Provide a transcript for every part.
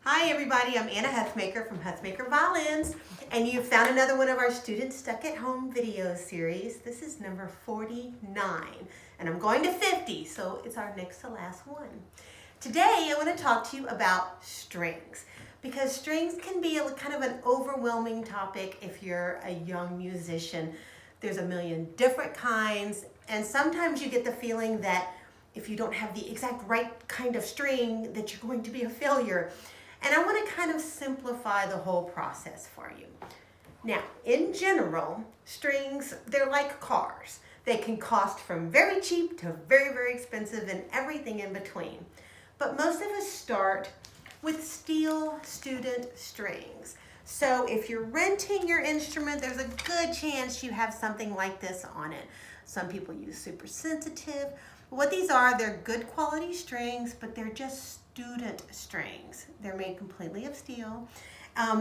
Hi everybody, I'm Anna Huthmaker from Huthmaker Violins, and you found another one of our Students Stuck at Home video series. This is number 49, and I'm going to 50, so it's our next to last one. Today I want to talk to you about strings, because strings can be kind of an overwhelming topic if you're a young musician. There's a million different kinds, and sometimes you get the feeling that if you don't have the exact right kind of string, that you're going to be a failure. And I want to kind of simplify the whole process for you. Now, in general, strings, they're like cars. They can cost from very cheap to very, very expensive and everything in between. But most of us start with steel student strings. So if you're renting your instrument, there's a good chance you have something like this on it. Some people use super sensitive. What these are, they're good quality strings, but they're just student strings. They're made completely of steel.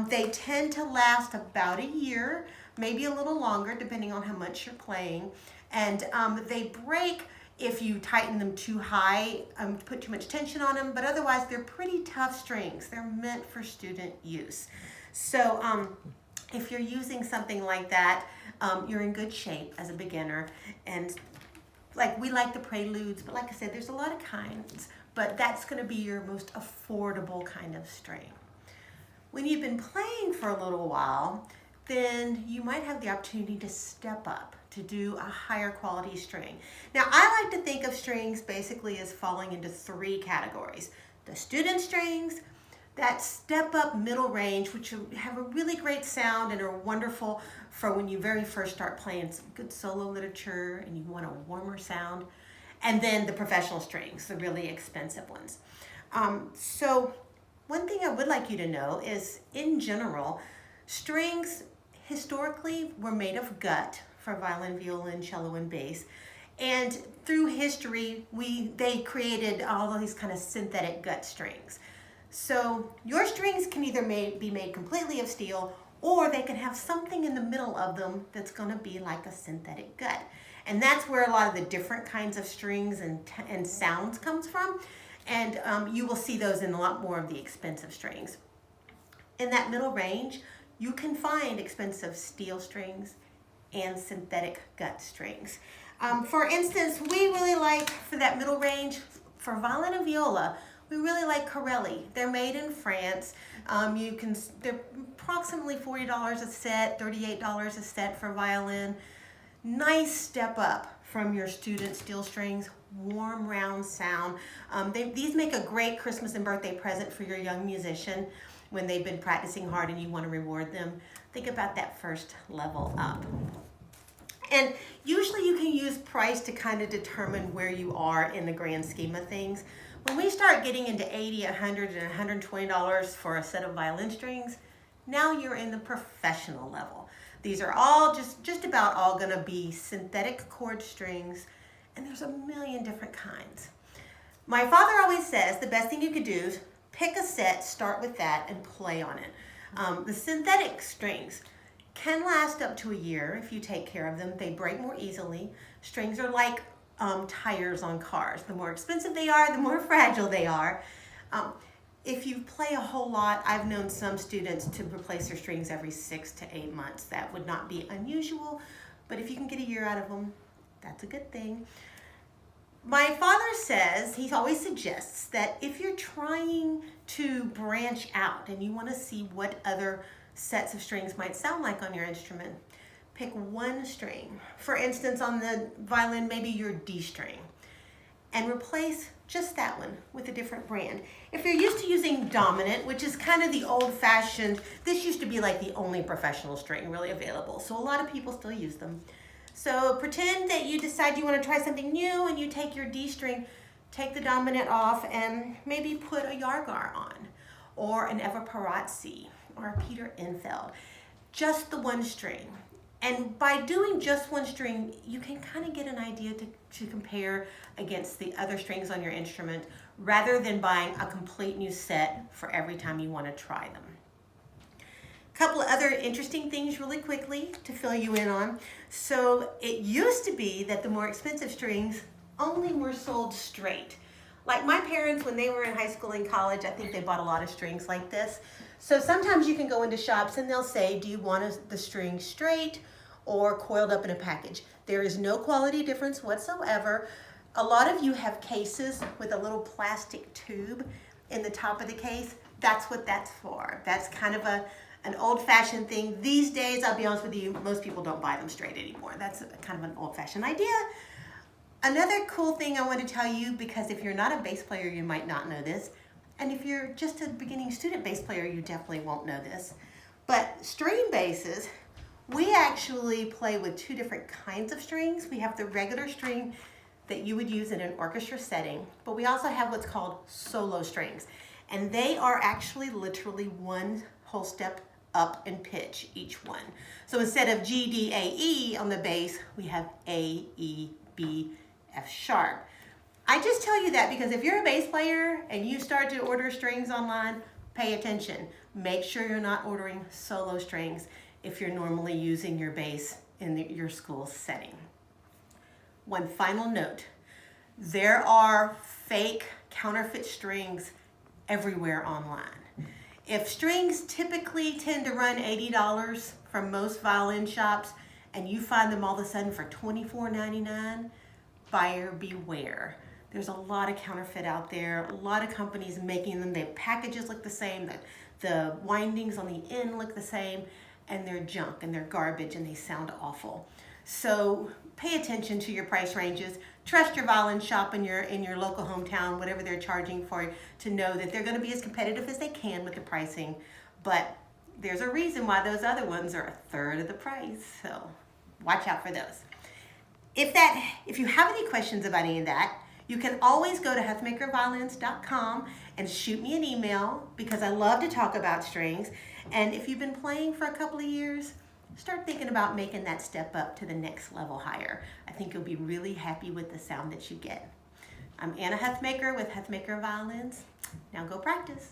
They tend to last about a year, maybe a little longer, depending on how much you're playing. And they break if you tighten them too high, put too much tension on them, but otherwise they're pretty tough strings. They're meant for student use. So if you're using something like that, you're in good shape as a beginner. And we like the preludes, but like I said, there's a lot of kinds, but that's going to be your most affordable kind of string. When you've been playing for a little while, then you might have the opportunity to step up to do a higher quality string. Now, I like to think of strings basically as falling into three categories. The student strings, that step up middle range, which have a really great sound and are wonderful for when you very first start playing some good solo literature and you want a warmer sound. And then the professional strings, the really expensive ones. So one thing I would like you to know is, in general, strings historically were made of gut for violin, violin, cello, and bass. And through history, they created all of these kind of synthetic gut strings. So your strings can either be made completely of steel, or they can have something in the middle of them that's going to be like a synthetic gut. And that's where a lot of the different kinds of strings and sounds comes from. And you will see those in a lot more of the expensive strings. In that middle range, you can find expensive steel strings and synthetic gut strings. For instance, we really like, for that middle range, for violin and viola, we really like Corelli. They're made in France. They're approximately $40 a set, $38 a set for violin. Nice step up from your student steel strings, warm, round sound. These make a great Christmas and birthday present for your young musician when they've been practicing hard and you want to reward them. Think about that first level up. And usually you can use price to kind of determine where you are in the grand scheme of things. When we start getting into $80, $100, and $120 for a set of violin strings, now you're in the professional level. These are all just about all going to be synthetic cord strings, and there's a million different kinds. My father always says the best thing you could do is pick a set, start with that, and play on it. The synthetic strings can last up to a year if you take care of them. They break more easily. Strings are like tires on cars. The more expensive they are, the more fragile they are. If you play a whole lot, I've known some students to replace their strings every 6 to 8 months. That would not be unusual, but if you can get a year out of them, that's a good thing. My father says, he always suggests that if you're trying to branch out and you want to see what other sets of strings might sound like on your instrument, pick one string. For instance, on the violin, maybe your D string, and replace just that one with a different brand. If you're used to using dominant, which is kind of the old-fashioned, this used to be like the only professional string really available, so a lot of people still use them. So pretend that you decide you want to try something new and you take your D string, take the dominant off, and maybe put a Yargar on, or an Eva Perazzi, or a Peter Infeld. Just the one string. And by doing just one string, you can kind of get an idea to compare against the other strings on your instrument, rather than buying a complete new set for every time you want to try them. A couple of other interesting things really quickly to fill you in on. So it used to be that the more expensive strings only were sold straight. Like my parents, when they were in high school and college, I think they bought a lot of strings like this. So sometimes you can go into shops and they'll say, do you want the string straight or coiled up in a package? There is no quality difference whatsoever. A lot of you have cases with a little plastic tube in the top of the case. That's what that's for. That's kind of an old-fashioned thing. These days, I'll be honest with you, most people don't buy them straight anymore. That's kind of an old-fashioned idea. Another cool thing I want to tell you, because if you're not a bass player, you might not know this. And if you're just a beginning student bass player, you definitely won't know this. But string basses, we actually play with two different kinds of strings. We have the regular string that you would use in an orchestra setting, but we also have what's called solo strings. And they are actually literally one whole step up in pitch, each one. So instead of G, D, A, E on the bass, we have A, E, B, F sharp. I just tell you that because if you're a bass player and you start to order strings online, pay attention. Make sure you're not ordering solo strings if you're normally using your bass in your school setting. One final note, there are fake counterfeit strings everywhere online. If strings typically tend to run $80 from most violin shops and you find them all of a sudden for $24.99, buyer beware. There's a lot of counterfeit out there, a lot of companies making them. The packages look the same, the windings on the end look the same, and they're junk and they're garbage and they sound awful. So pay attention to your price ranges. Trust your violin shop in your local hometown, whatever they're charging for you, to know that they're going to be as competitive as they can with the pricing. But there's a reason why those other ones are a third of the price. So watch out for those. If you have any questions about any of that, you can always go to huthmakerviolins.com and shoot me an email, because I love to talk about strings. And if you've been playing for a couple of years, start thinking about making that step up to the next level higher. I think you'll be really happy with the sound that you get. I'm Anna Huthmaker with Huthmaker Violins. Now go practice.